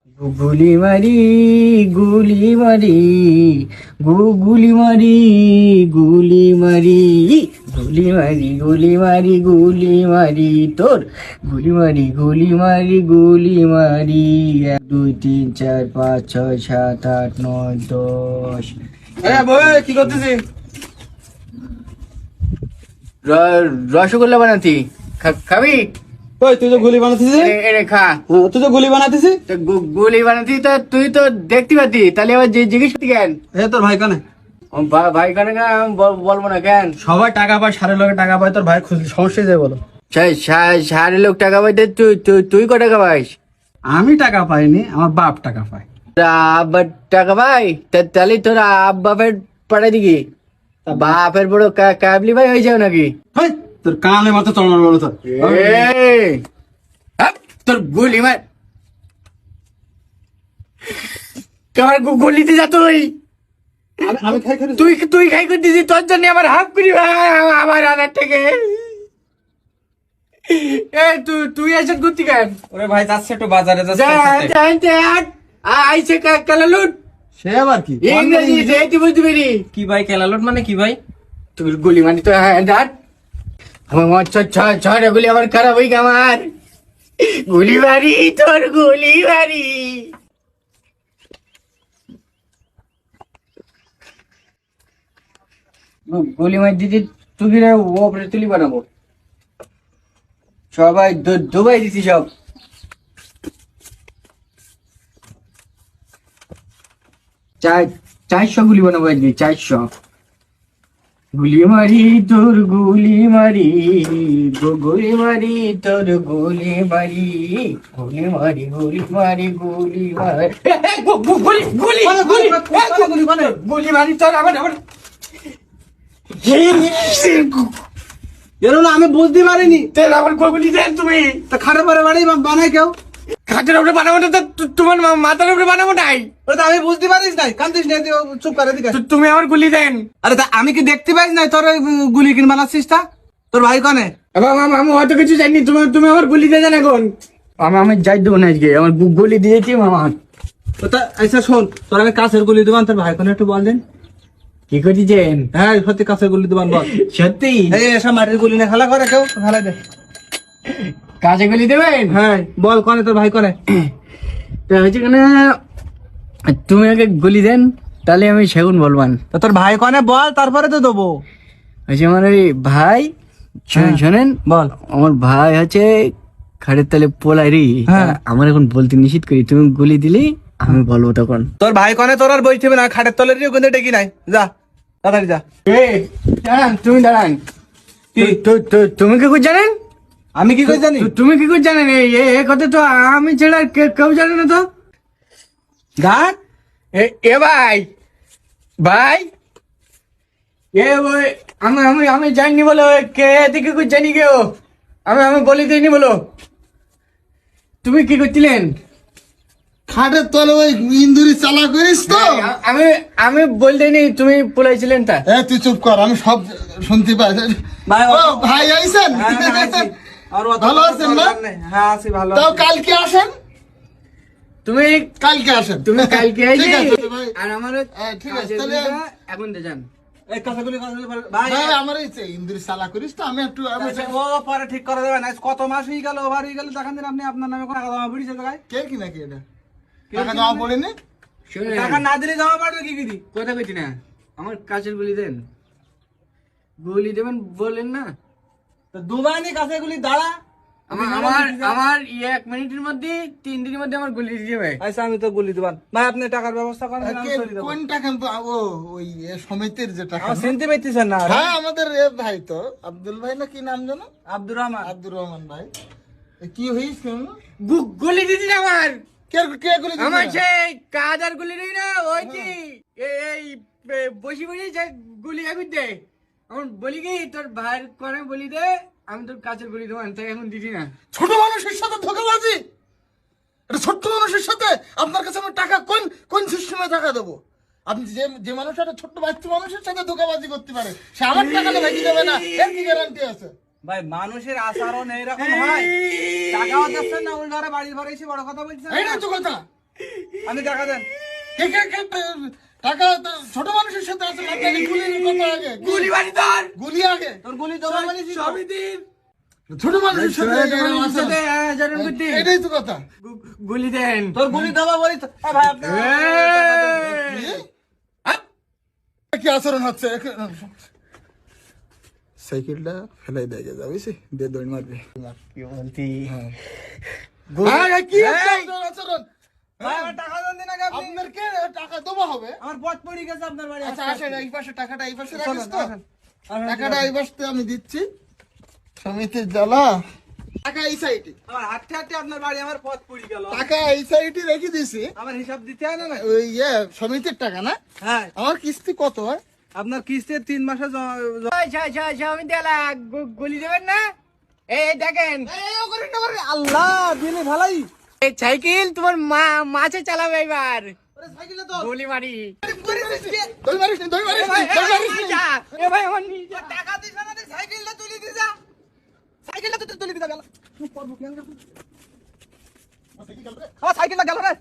গুলি মারি গুলি মারি গুলি মারি গুলি মারি গুলি মারি গুলি মারি গুলি মারি তোর গুলি মারি গুলি মারি গুলি মারি 1 2 3 4 5 6 7 8 9 10। কি করতেছিস? রসগোল্লা বানাতি খাবি? ওই তুই তো গুলি বানাতেছিস। এরে খা। তুই তো গুলি বানাতেছিস। তো গুলি বানাতি তা তুই তো দেখতে পাতি, তাহলে আবার জিজ্ঞেস করতি কেন? তোর ভাই কানে ভাই কানে বলবো না কেন? সবাই টাকা পায়, সারের লোকে টাকা পায়, তোর ভাই সমস্যা যায় বলো। সারে লোক টাকা পাইতে তুই তুই তুই ক টাকা পাইস? আমি টাকা পাইনি, আমার বাপ টাকা পায়। আব্বা টাকা পাই? তাহলে তোর আব্বাপের পাঠাই দিকি? বাপের বড় কাবলি ভাই হয়ে যাও নাকি? হেই, তোর কানে মাথা চলমান বলো তোর। তোর গুলি মার তোমার গুলিতে যা তুই। আমি খাই খাই তুই তুই খাই করে দিছি, তোর জন্য আমার হাফ করি ভাই আমার আনার থেকে। তুই তুই এসে ঘুরতি কেন? ওরে ভাই যাচ্ছে একটু বাজারে আইসে কালালুট। সে আবার কি ইংরেজি যেহেতু বুঝতে পেরি। কি ভাই কেলালট মানে কি ভাই? তুই গুলি মানে তো ডাট আমার ছয় গুলি আমার খারাপ হই আমার গুলি মারি তোর গুলি মারি। গুলি মারি দিদি তুই ওপরে তুলি বানাবো সবাই দুবাই দিছি সব। 400 গুলি বানাবো আজকে 400 গুলি মারি তোর গুলি মারি গুলি মারি তোর গুলি মারি গুলি মারি গুলি মারি গুলি মারি গুলি গুলি গুলি মারি তোর আমার এর না আমি বুঝতে পারিনি। তোর আমার গুলি দেন তুমি। তা খাটে পরে বাড়ি বানায় কেউ? খাটের উপরে বানাবো না তো তোমার মাথার উপরে বানাবো নাই? ওরে তা আমি বুঝতে পারিস নাই, কান্দিস নাই, চুপ করে দিকে। তুমি আমার গুলি দেন। আরে তা আমি কি দেখতে পাইস নাই তোর ওই গুলি কিন বানাচ্ছিস তা? তোর ভাই কনে? আমি অত কিছু জানি, তুমি আমার গুলি দিয়ে দেন এখন। আমি যাই দেবো না আজকে, আমার গুলি দিয়েছি মামা। তা আচ্ছা শোন, তোর আমি কাছের গুলি দেবান, তোর ভাই কনে একটু বল দেন। কি করতেছেন? হ্যাঁ সত্যি কাছের গুলি দেবান বল। সত্যি? এই এসব মাটির গুলি না খেলা করে কেউ, খেলা দে। কাজে গুলি দেবেন? হ্যাঁ বল কনে তোর ভাই কনে? তো হচ্ছে কেন তুমি আগে গুলি দেন, তাহলে আমি সেগুন বলবান। তা তোর ভাই কনে বল, তারপরে তো দেবো। হচ্ছে আমার ওই ভাই শোনেন বল। আমার ভাই হচ্ছে খাটের তলে পোলারি। হ্যাঁ। আমার এখন বলতে নিষেধ করি, তুমি গুলি দিলে আমি বলবো তখন। তোর ভাই কনে তোর আর বই থাকবে না, খাটের তলের কিন্তু ডেকি নাই, যা তাড়াতাড়ি যা। দাঁড়ান তুমি দাঁড়ান। তুমি কি করে জানেন? আমি কি করে জানি? তুমি কি করে জানেন? এই কথা তো আমি ছাড়া কেউ জানে না তো। দেখ এ ভাই ভাই ওই আমি জানি বলো কে এদিকে করে জানি কেউ আমি বলে দিইনি বলো। তুমি কি করছিলেন? খাটের তলে ওই ইন্দুরি চালা করিস তো? আমি বল দিইনি, তুমি পলাইছিলেন তা। তুই চুপ কর, আমি সব শুনতে পাই। ভাই ও ভাই আইছেন? ভালো আছেন না? হ্যাঁ আছি ভালো। তাও কালকে আসেন, তুমি কালকে আসেন। তুমি কালকে ঠিক আইছি আছে ভাই। আর আমার ঠিক আছে, কাজের তাহলে বিলটা এখন দিয়ে যান। এই কাছাগুলি ভাই ভাই আমার এই যে ইন্দুরি চালা করিস তো, আমি একটু ও পরে ঠিক করে দেবেন। আজ কত মাস হয়ে গেল, ওভার হয়ে গেল, দেখান দিন আপনি আপনার নামে কোনো টাকা জমা পড়েছে ভাই? কে কি নাকি এটা টাকা জমা পড়েনি? শুনুন টাকা না দিলে জমা পড়বে কি কি? কথা কইছি না, আমার কাজের গুলি দেন। গুলি দেবেন বলেন না। তো দুবাইনি কাছাগুলি দাঁড়া। আমার 1 মিনিটের মধ্যে 3 দিনের মধ্যে আমার গুলি দিয়ে যাবে। আচ্ছা আমি তো গুলি দেবান ভাই, আপনি টাকার ব্যবস্থা করেন, আমি চলে দেব। কোন টাকা? ও ওই সমিতির যে টাকা। আমার চিনতে পাইতেছেন না? হ্যাঁ আমাদের ভাই তো আব্দুল ভাই না কি নাম জানো? আব্দুর রহমান। আব্দুর রহমান ভাই। কি হয়েছে? গুলি দিদি না আমার। কে কে গুলি দিছে? আমার সেই কাজ আর গুলি নেই না, ওই কি এই বসি বসি যে গুলি আমি দে। আমার বলি কি তোর ভাইয়ের করে বলি দে, আমি তোর কাজের গুলি দেবো, তাই এখন দিদি না। ছোট মানুষের সাথে ধোঁকাবাজি, এটা ছোট্ট মানুষের সাথে আপনার কাছে আমি টাকা কোন কোন সিস্টেমে টাকা দেবো? আপনি যে মানুষ একটা ছোট্ট বাচ্চা মানুষের সাথে ধোঁকাবাজি করতে পারে, সে আমার টাকাটা ভেঙে দেবে না, এর কি গ্যারান্টি আছে? ভাই মানুষের আচরণ এইরকম হয়, টাকাও দিচ্ছেন না, উল্টারে বাড়ির ঘরে এসে বড় কথা বলছেন। এইটা তো কথা। আপনি টাকা দেন। টাকা তো ছোট মানুষের সাথে আছে, আপনাকে গুলির কথা আগে, গুলি মারি তোর গুলি আগে, তোর গুলি দেওয়া মানে কি? সমিতির ছোট মানুষের সাথে এরকম আছে। সাথে আচরণ করতি এটাই তো কথা। গুলি দেন তোর গুলি দেওয়া বলি তো। ভাই আপনি কি আচরণ হচ্ছে? সাইকেলটা ফেলাই দেয় যাবে, দিয়ে দৌড় মারবে। কি বলতি কি আচরণ? ভাই আমার টাকা দেন দিন আগে আপনি। আপনার কে টাকা দেওয়া হবে? আমার পথ পড়ে গেছে আপনার বাড়ি। আচ্ছা আসেন, এই পাশে টাকাটা এই পাশে রাখিস চলেন, তো। আসেন। আসেন, টাকাটা এই পাশে আমি দিচ্ছি। সমিতির জ্বালা। টাকা এই সাইডে, আমার হাঁটতে হাঁটতে আপনার বাড়ি আমার পথ পড়ে গেল। টাকা এই সাইডে রেখে দিছি। আমার হিসাব দিতে হয় না? ওই সমিতির টাকা না? হ্যাঁ, আমার কিস্তি কত হয়? আপনার কিস্তির 3 মাসে সমিতি এলা গুলি দেবেন না এই দেখেন আল্লাহ দিলে ভালাই। এই সাইকেল তোমার মাছে চালাবে এবার সাইকেলে তো গুলি মারি দই মারিস নি, দই মারিস নি, দই মারিস নি। এ ভাই আমার নিয়ে যা। টাকা দিছ না, সাইকেলটা তুলে দিয়ে যা। সাইকেলটা তুলে দিয়ে যা। গেল আমার সাইকেলটা গেল রে।